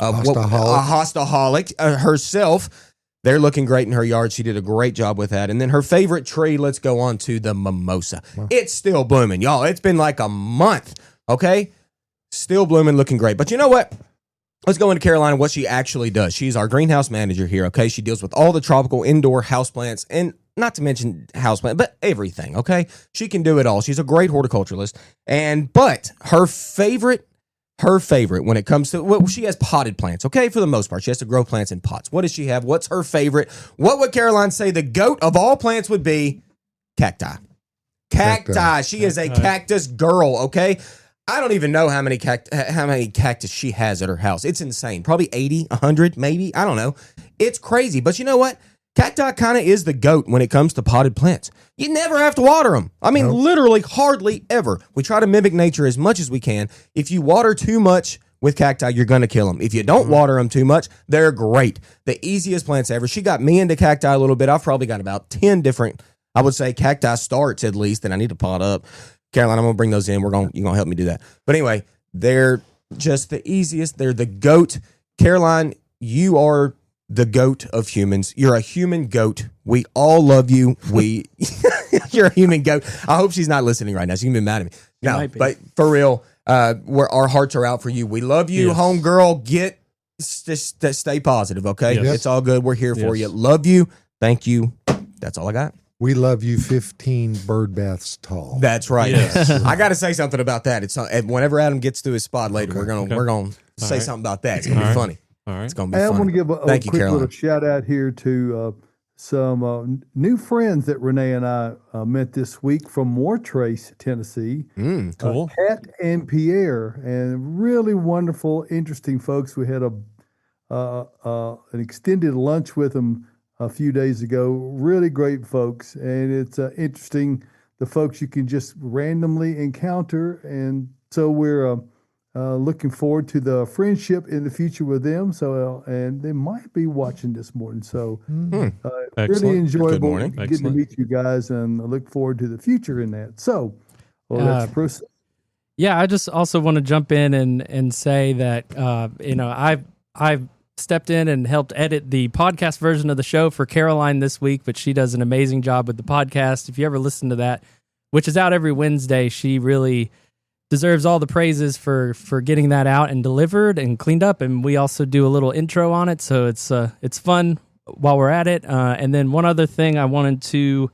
hostaholic herself. They're looking great in her yard. She did a great job with that. And then her favorite tree, let's go on to the mimosa. Wow. It's still blooming, y'all. It's been like a month, okay? Still blooming, looking great. But you know what? Let's go into Caroline and what she actually does. She's our greenhouse manager here, okay? She deals with all the tropical indoor houseplants, and not to mention houseplant, but everything, okay? She can do it all. She's a great horticulturalist. But her favorite when it comes to, well, she has potted plants, okay? For the most part, she has to grow plants in pots. What does she have? What's her favorite? What would Caroline say the goat of all plants would be? Cacti. She is a cactus girl, okay? I don't even know how many cactus she has at her house. It's insane. Probably 80, 100, maybe. I don't know. It's crazy. But you know what? Cacti kind of is the goat when it comes to potted plants. You never have to water them. I mean, literally hardly ever. We try to mimic nature as much as we can. If you water too much with cacti, you're going to kill them. If you don't water them too much, they're great. The easiest plants ever. She got me into cacti a little bit. I've probably got about 10 different, I would say, cacti starts at least, and I need to pot up. Caroline, I'm going to bring those in. You're going to help me do that. But anyway, they're just the easiest. They're the goat. Caroline, you are the goat of humans. You're a human goat. We all love you. You're a human goat. I hope she's not listening right now. She's going to be mad at me. No, but for real, our hearts are out for you. We love you, homegirl. Stay positive, okay? Yes. It's all good. We're here for you. Love you. Thank you. That's all I got. We love you 15 bird baths tall. That's right. Yes. I got to say something about that. It's whenever Adam gets to his spot later, we're gonna say something about that. It's gonna be funny. All right. It's gonna be funny. I want to give a quick little shout out here to some new friends that Renee and I met this week from Wartrace, Tennessee. Cool. Kat and Pierre, and really wonderful, interesting folks. We had an extended lunch with them a few days ago. Really great folks, and it's interesting, the folks you can just randomly encounter. And so we're looking forward to the friendship in the future with them. So, and they might be watching this morning. So, really enjoyable getting to meet you guys, and I look forward to the future in that. So, let's proceed. Yeah, I just also want to jump in and say that I've stepped in and helped edit the podcast version of the show for Caroline this week, but she does an amazing job with the podcast. If you ever listen to that, which is out every Wednesday, she really deserves all the praises for getting that out and delivered and cleaned up. And we also do a little intro on it, so it's fun while we're at it. And then one other thing I wanted to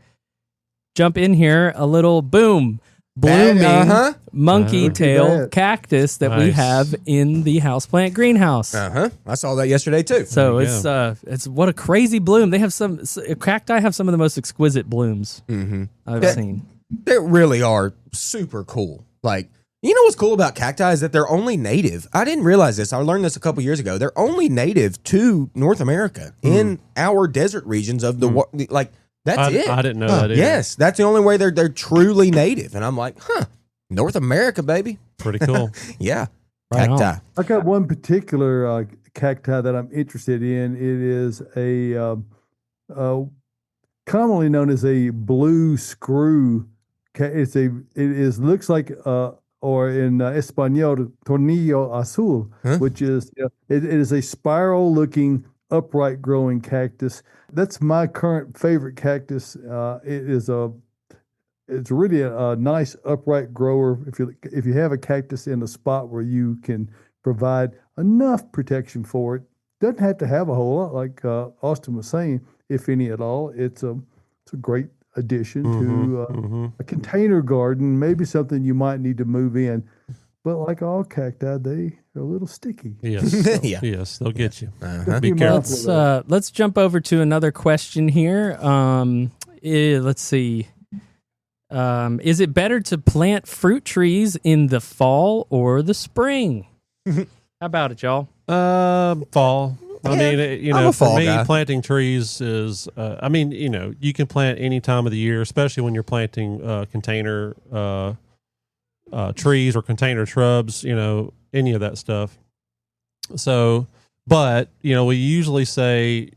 jump in here, a little blooming monkey tail cactus that we have in the houseplant greenhouse. I saw that yesterday too. So it's what a crazy bloom. They have cacti have some of the most exquisite blooms I've seen. They really are super cool. Like, you know what's cool about cacti is that they're only native. I didn't realize this. I learned this a couple years ago. They're only native to North America in our desert regions of the like. That's it. I didn't know that either. Yes, that's the only way they're truly native. And I'm like, North America, baby. Pretty cool. Yeah, Right cacti. I got one particular cacti that I'm interested in. It is a commonly known as a blue screw. It looks like or in Espanol, tornillo azul, which is it is a spiral looking upright growing cactus. That's my current favorite cactus. It's really a nice upright grower. If you have a cactus in a spot where you can provide enough protection for it, doesn't have to have a whole lot, like Austin was saying, if any at all. It's a great addition to a container garden, maybe something you might need to move in. But like all cacti, they are a little sticky. Yes. Yes, they'll get you. Be careful. Let's jump over to another question here. Let's see. Is it better to plant fruit trees in the fall or the spring? How about it, y'all? Fall. I mean, for me, planting trees is, you can plant any time of the year, especially when you're planting container trees or container shrubs, any of that stuff. So, but, we usually say,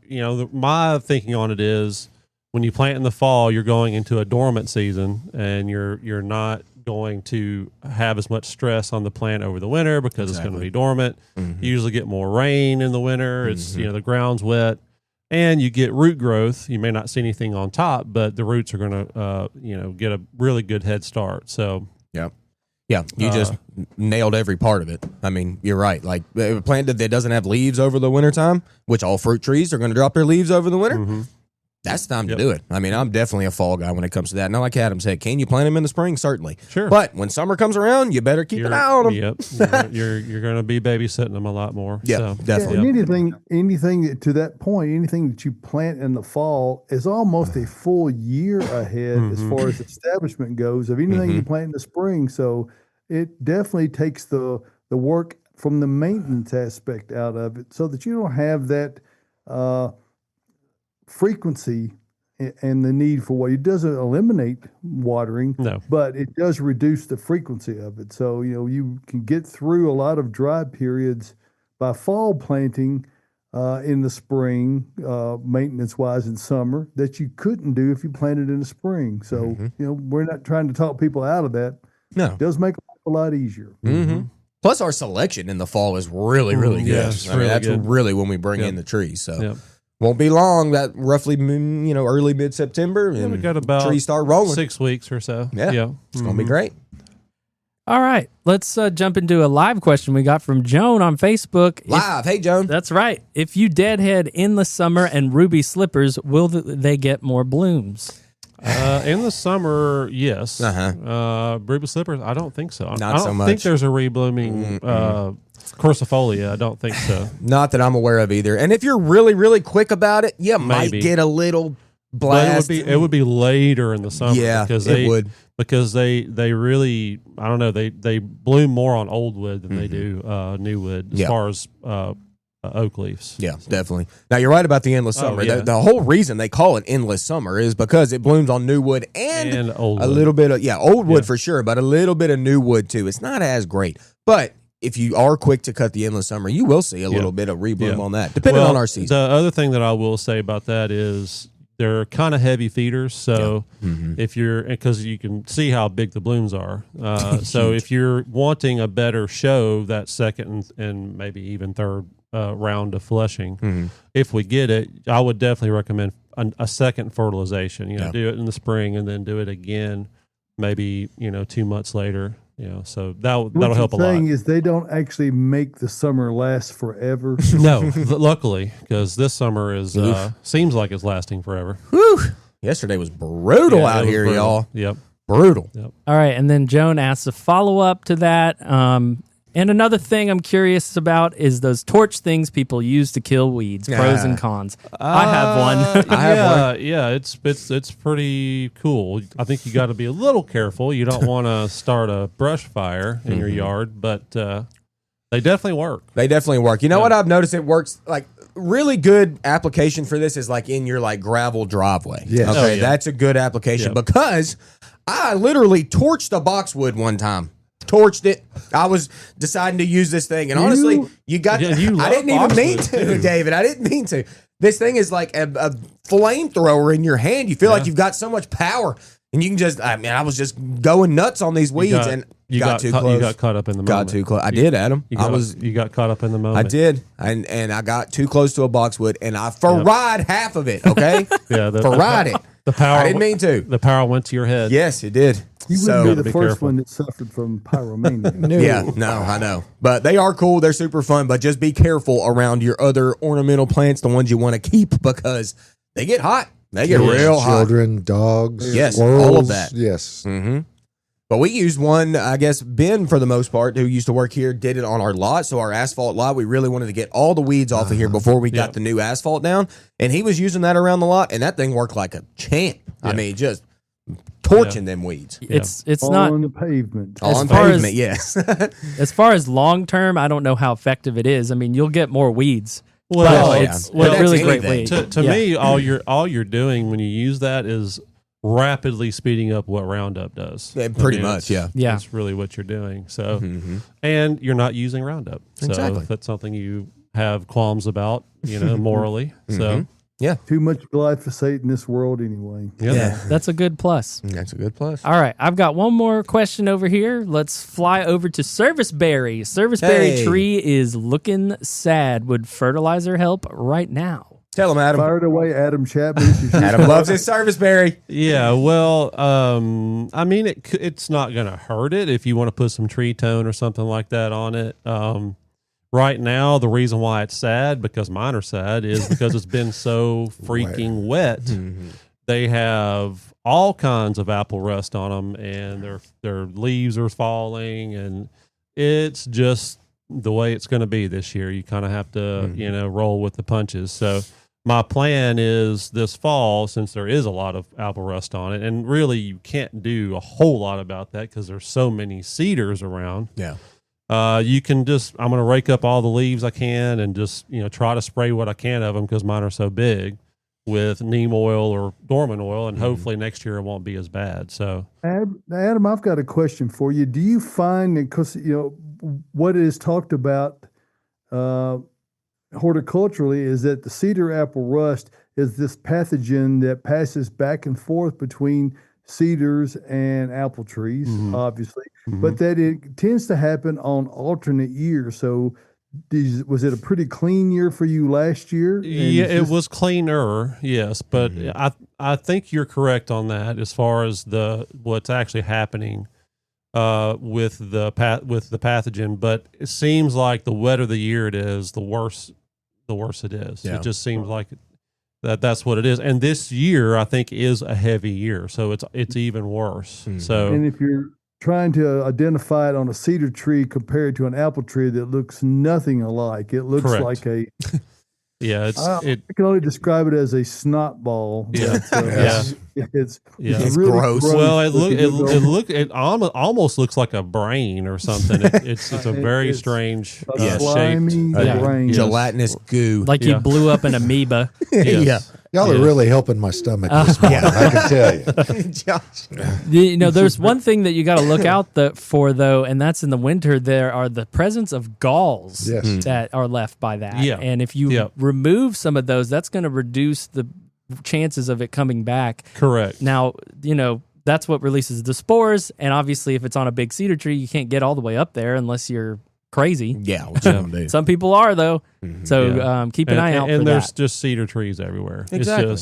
my thinking on it is when you plant in the fall, you're going into a dormant season and you're not going to have as much stress on the plant over the winter because it's going to be dormant. You usually get more rain in the winter. It's, the ground's wet and you get root growth. You may not see anything on top, but the roots are going to, get a really good head start. So, Yeah, you just nailed every part of it. I mean, you're right. Like a plant that doesn't have leaves over the wintertime, which all fruit trees are going to drop their leaves over the winter. That's the time to do it. I mean, I'm definitely a fall guy when it comes to that. Now, like Adam said, can you plant them in the spring? Certainly. Sure. But when summer comes around, you better keep an eye on them. Yep. You're going to be babysitting them a lot more. Yeah, so, definitely. And anything to that point, anything that you plant in the fall is almost a full year ahead as far as establishment goes of anything you plant in the spring. So it definitely takes the work from the maintenance aspect out of it so that you don't have that frequency and the need for water. It doesn't eliminate watering, but it does reduce the frequency of it. So, you can get through a lot of dry periods by fall planting in the spring, maintenance-wise in summer, that you couldn't do if you planted in the spring. So, we're not trying to talk people out of that. No. It does make life a lot easier. Plus, our selection in the fall is really, really good. That's good. Really when we bring in the trees. So won't be long. That roughly, early mid-September, and we got about trees start rolling. 6 weeks or so. Yeah. It's gonna be great. All right, let's jump into a live question we got from Joan on Facebook. Hey, Joan. That's right. If you deadhead in the summer and ruby slippers, will they get more blooms? In the summer, yes. Ruby slippers, I don't think so. Not so much. I think there's a reblooming Crucifolia, I don't think so. Not that I'm aware of either. And if you're really, really quick about it, you might get a little blast. But it would be later in the summer. Yeah, because it would. Because they really, I don't know, they bloom more on old wood than they do new wood as far as oak leaves. Yeah, definitely. Now, you're right about the endless summer. The whole reason they call it endless summer is because it blooms on new wood and old wood. A little bit of, old wood for sure, but a little bit of new wood too. It's not as great. But if you are quick to cut the endless summer, you will see a little bit of rebloom on that, depending on our season. The other thing that I will say about that is they're kind of heavy feeders. So if you're, because you can see how big the blooms are. So if you're wanting a better show, that second and maybe even third round of flushing, if we get it, I would definitely recommend a second fertilization. Do it in the spring and then do it again, maybe 2 months later. So that'll help a lot. What you're saying is they don't actually make the summer last forever. No, luckily, because this summer is seems like it's lasting forever. Whew. Yesterday was brutal out here, brutal. y'all. Yep. Brutal. Yep. All right, and then Joan asks a follow-up to that. And another thing I'm curious about is those torch things people use to kill weeds, pros and cons. I have one. I have one. Yeah, it's pretty cool. I think you got to be a little careful. You don't want to start a brush fire in your yard, but they definitely work. They definitely work. You know what I've noticed? It works like really good application for this is like in your like gravel driveway. Yes. Okay, that's a good application because I literally torched a boxwood one time. Torched it. I was deciding to use this thing, and honestly, I didn't even mean to, David. I didn't mean to. This thing is like a flamethrower in your hand. You feel like you've got so much power, and you can just. I mean, I was just going nuts on these weeds, and you got too close. You got caught up in the moment. Got too close. I did, Adam. You got caught up in the moment. I did, and I got too close to a boxwood, and I fried half of it. Okay, fried it. The power. I didn't mean to. The power went to your head. Yes, it did. You wouldn't be the first one that suffered from pyromania. No, I know. But they are cool. They're super fun. But just be careful around your other ornamental plants, the ones you want to keep, because they get hot. They get real hot. Children, dogs, yes, squirrels, all of that. Yes. Mm-hmm. But we used one, I guess, Ben, for the most part, who used to work here, did it on our lot. So our asphalt lot, we really wanted to get all the weeds off of here before we got the new asphalt down. And he was using that around the lot, and that thing worked like a champ. I mean, just torching them weeds. It's on not on the pavement. On far as- pavement, yes. as far as long term. I don't know how effective it is. I mean, you'll get more weeds. Well, but yeah. it's Well, really that's great anything. weed. To me, all you're doing when you use that is rapidly speeding up what Roundup does. Yeah, pretty much, yeah. Yeah. That's really what you're doing. So, and you're not using Roundup. So Exactly. if that's something you have qualms about, morally. So, Yeah. Too much glyphosate in this world anyway. Yeah, that's a good plus. That's a good plus. All right, I've got one more question over here. Let's fly over to Serviceberry. Serviceberry Hey. tree is looking sad. Would fertilizer help right now? Tell him, Adam. Fired away, Adam Chapman. This is your Adam loves his Serviceberry. yeah, well, I mean, it's not going to hurt it if you want to put some tree tone or something like that on it. Right now, the reason why it's sad, because mine are sad, is because it's been so freaking wet. They have all kinds of apple rust on them, and their leaves are falling, and it's just the way it's going to be this year. You kind of have to, roll with the punches. So my plan is this fall, since there is a lot of apple rust on it, and really you can't do a whole lot about that because there's so many cedars around. Yeah. You can I'm going to rake up all the leaves I can and just, try to spray what I can of them because mine are so big with neem oil or dormant oil, and hopefully next year it won't be as bad. So, Adam, I've got a question for you. Do you find that, because, what is talked about horticulturally is that the cedar apple rust is this pathogen that passes back and forth between cedars and apple trees, obviously, but that it tends to happen on alternate years. So was it a pretty clean year for you last year? And it was cleaner, yes, but I think you're correct on that as far as what's actually happening with the pathogen. But it seems like the wetter the year it is, the worse it is. Yeah. It just seems like that's what it is. And this year, I think, is a heavy year, so it's even worse. So, and if you're trying to identify it on a cedar tree compared to an apple tree that looks nothing alike. It looks Correct. like a. Yeah, I can only describe it as a snot ball. Yeah. It's It's really gross. well, it looks almost looks like a brain or something. It's a very It's strange a shaped. slimy brain. Yes. Gelatinous goo. Like Yeah. you blew up an amoeba. Yes. Y'all are Yeah. really helping my stomach this morning, I can tell you. Josh. There's one thing that you got to look out for, though, and that's in the winter. There are the presence of galls Yes. that are left by that. Yeah. And if you Yeah. remove some of those, that's going to reduce the chances of it coming back. Correct. Now, that's what releases the spores. And obviously, if it's on a big cedar tree, you can't get all the way up there unless you're crazy. Yeah, what you gonna do? Some people are, though. So Yeah. keep an eye out for and there's that. just cedar trees everywhere. Exactly.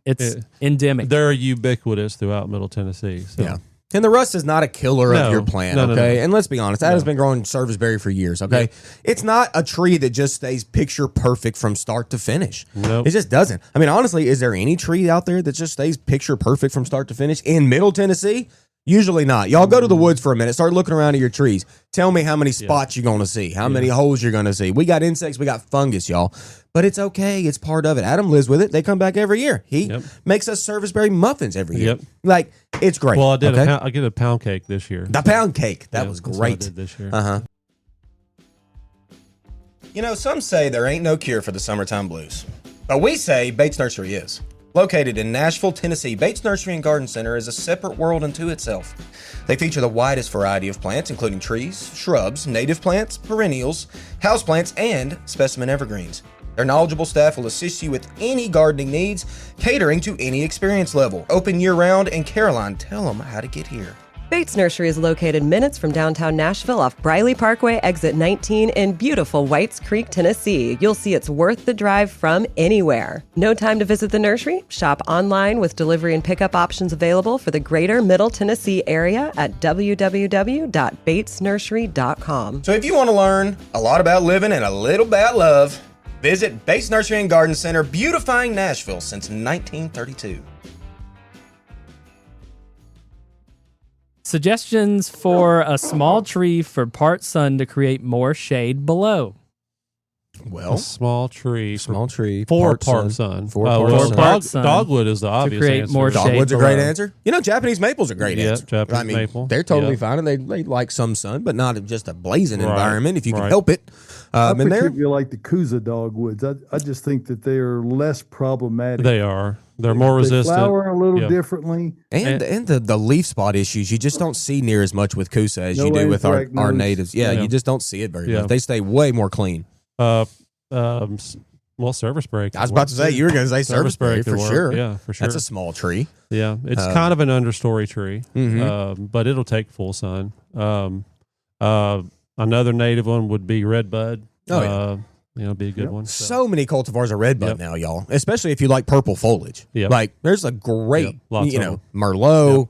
It's endemic. They're ubiquitous throughout Middle Tennessee. So. Yeah. And the rust is not a killer No. of your plant, No, no, okay? no. And let's be honest, Adam's been growing Serviceberry for years, okay? It's not a tree that just stays picture perfect from start to finish. Nope. It just doesn't. I mean, honestly, is there any tree out there that just stays picture perfect from start to finish in Middle Tennessee? Usually not. Y'all go to the woods for a minute. Start looking around at your trees. Tell me how many spots you're going to see, how many holes you're going to see. We got insects, we got fungus, y'all. But it's okay. It's part of it. Adam lives with it. They come back every year. He makes us Serviceberry muffins every year. Yep. Like, it's great. Well, I did okay? I did a pound cake this year. The pound cake. That Yeah, was that's what I great. did this year. Uh-huh. You know, some say there ain't no cure for the summertime blues. But we say Bates Nursery is. Located in Nashville, Tennessee, Bates Nursery and Garden Center is a separate world unto itself. They feature the widest variety of plants, including trees, shrubs, native plants, perennials, houseplants, and specimen evergreens. Their knowledgeable staff will assist you with any gardening needs, catering to any experience level. Open year-round, and Caroline, tell them how to get here. Bates Nursery is located minutes from downtown Nashville off Briley Parkway, exit 19 in beautiful Whites Creek, Tennessee. You'll see it's worth the drive from anywhere. No time to visit the nursery? Shop online with delivery and pickup options available for the greater Middle Tennessee area at www.batesnursery.com. So if you want to learn a lot about living and a little about love, visit Bates Nursery and Garden Center, beautifying Nashville since 1932. Suggestions for a small tree for part sun to create more shade below. Well, A small tree. small tree, For part sun. For Well, part sun. sun. Part sun dogwood is the obvious create answer. more shade. Dogwood's a great below. answer. You know, Japanese maple's a great Yeah, answer. Japanese maple. They're totally Yeah. fine, and they like some sun, but not just a blazing Right, environment if you can right. help it. I And they're particularly like the Kuza dogwoods. I just think that they are less problematic. They are. They're more They resistant. flower a little Yeah. differently. and the leaf spot issues you just don't see near as much with Kusa as No you do with our anthracnose. natives. Yeah, Yeah. you just don't see it very Yeah. much. They stay way more clean. Well, Serviceberry. I was about to say you were going to say Serviceberry could for work. sure. Yeah, for sure. That's a small tree. Yeah, it's kind of an understory tree, Mhm. but it'll take full sun. Another native one would be redbud. Oh, yeah. Be a good one. So many cultivars are redbud Yep. now, y'all. Especially if you like purple foliage. Yep. Like there's a great, Yep. Lots you of know, them. Merlot.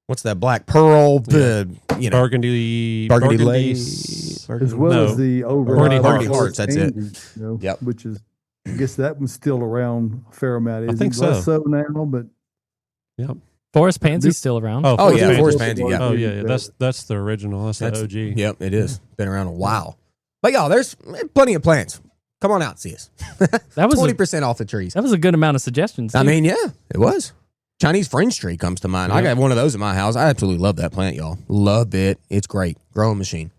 What's that? Black Pearl. Burgundy Lace. As well No. as the Burgundy override Hearts, that's it. Yep. Which is, I guess that one's still around a fair amount. I think so. Less so now, but Forest pansy's still around. Oh, yeah, Pansy. Forest Pansy, yeah. Oh yeah. That's the original. That's the OG. Yep, it is. Been around a while. But y'all, there's plenty of plants. Come on out, see us. That was 20% off the trees. that was a good amount of suggestions. I too. mean, yeah, it was. Chinese fringe tree comes to mind. I Yeah. got one of those in my house. I absolutely love that plant, y'all. Love it. It's great. Growing machine.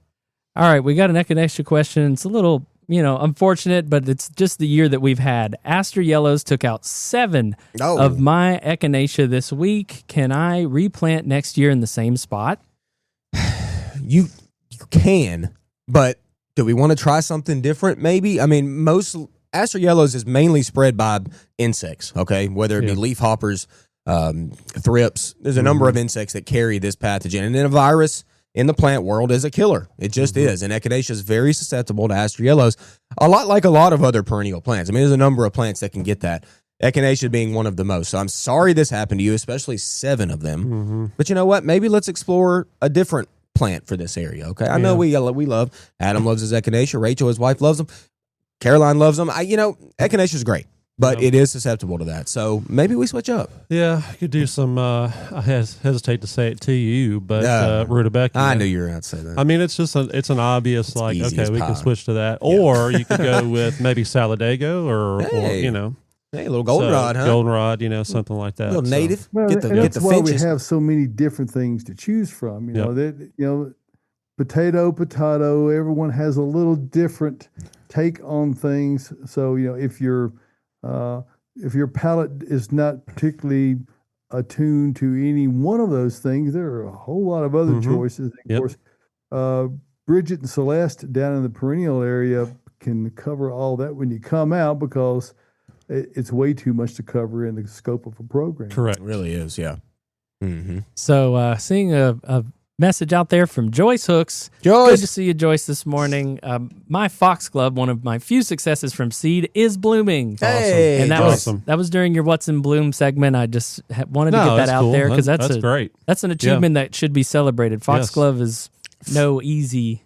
All right, we got an echinacea question. It's a little, unfortunate, but it's just the year that we've had. Aster Yellows took out 7 Oh. of my echinacea this week. Can I replant next year in the same spot? You can, but do we want to try something different? Maybe. I mean, most Aster Yellows is mainly spread by insects. Okay, whether it be leafhoppers, thrips. There's a number of insects that carry this pathogen, and then a virus in the plant world is a killer. It just is, and echinacea is very susceptible to Aster Yellows. A lot like a lot of other perennial plants. I mean, there's a number of plants that can get that. Echinacea being one of the most. So I'm sorry this happened to you, especially 7 of them. But you know what? Maybe let's explore a different plant for this area. Okay, I know we love. Adam loves his echinacea. Rachel, his wife, loves them. Caroline loves them. Echinacea is great. but it is susceptible to that. So maybe we switch up. Yeah, I could do some. I hesitate to say it to you, but rutabaga. I knew you were going to say that. I mean, it's just it's an obvious It's like, easy okay, as we pie. can switch to that, or you could go with maybe Saladego or Hey. a little goldenrod, huh? goldenrod, something like that. A little native. Well, Get the and that's why finches. we have so many different things to choose from. Potato. Everyone has a little different take on things. So if your palate is not particularly attuned to any one of those things, there are a whole lot of other choices. Of course, Bridget and Celeste down in the perennial area can cover all that when you come out, because it's way too much to cover in the scope of a program. Correct. It really is, yeah. Mm-hmm. So seeing a message out there from Joyce Hooks. Joyce! Good to see you, Joyce, this morning. My foxglove, one of my few successes from seed, is blooming. Hey, and that Joyce. was during your What's in Bloom segment. I just wanted to get that out cool. there because that's great. That's an achievement that should be celebrated. Foxglove is no easy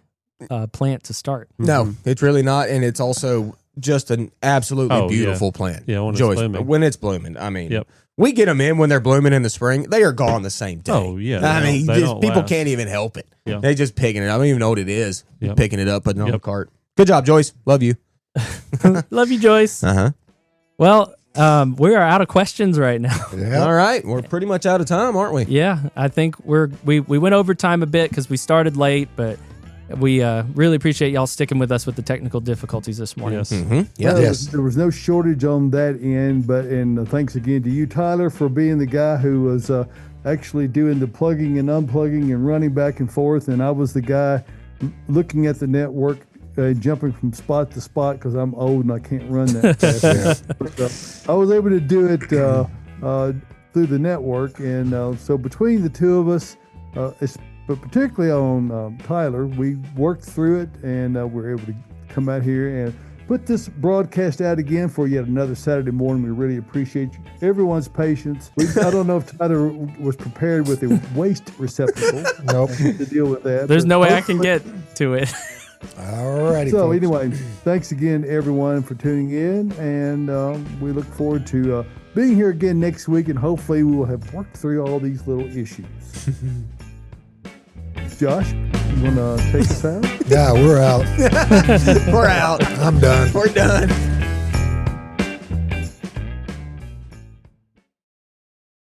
plant to start. No, it's really not, and it's also just an absolutely beautiful plant. Yeah, when Joyce, it's blooming. when it's blooming. I mean, we get them in when they're blooming in the spring. They are gone the same day. Oh, yeah. I mean, They don't people last. can't even help it. Yeah. They just picking it. I don't even know what it is. Yep. Picking it up, putting it on the cart. Good job, Joyce. Love you. Love you, Joyce. Uh-huh. Well, we are out of questions right now. Yeah. All right. We're pretty much out of time, aren't we? Yeah, I think we went over time a bit because we started late, but we really appreciate y'all sticking with us with the technical difficulties this morning. Yes. Mm-hmm. Yeah. Well, Yes. there was no shortage on that end, and thanks again to you, Tyler, for being the guy who was actually doing the plugging and unplugging and running back and forth, and I was the guy looking at the network, jumping from spot to spot because I'm old and I can't run that fast. But, I was able to do it through the network, and so between the two of us, but particularly on Tyler, we worked through it, and we're able to come out here and put this broadcast out again for yet another Saturday morning. We really appreciate everyone's patience. I don't know if Tyler was prepared with a waste receptacle to deal with that. There's but no way I can get to it. All righty. So folks. anyway, thanks again, everyone, for tuning in, and we look forward to being here again next week, and hopefully we will have worked through all these little issues. Josh, you want to take us out? Yeah, we're out. We're out. I'm done. We're done.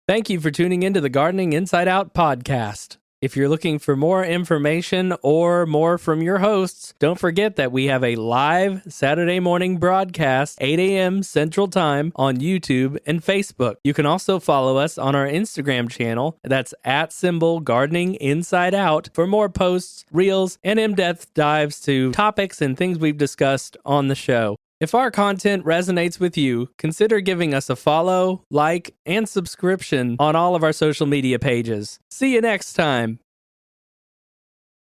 Thank you for tuning into the Gardening Inside Out podcast. If you're looking for more information or more from your hosts, don't forget that we have a live Saturday morning broadcast, 8 a.m. Central Time, on YouTube and Facebook. You can also follow us on our Instagram channel. That's @Gardening Inside Out for more posts, reels, and in-depth dives to topics and things we've discussed on the show. If our content resonates with you, consider giving us a follow, like, and subscription on all of our social media pages. See you next time.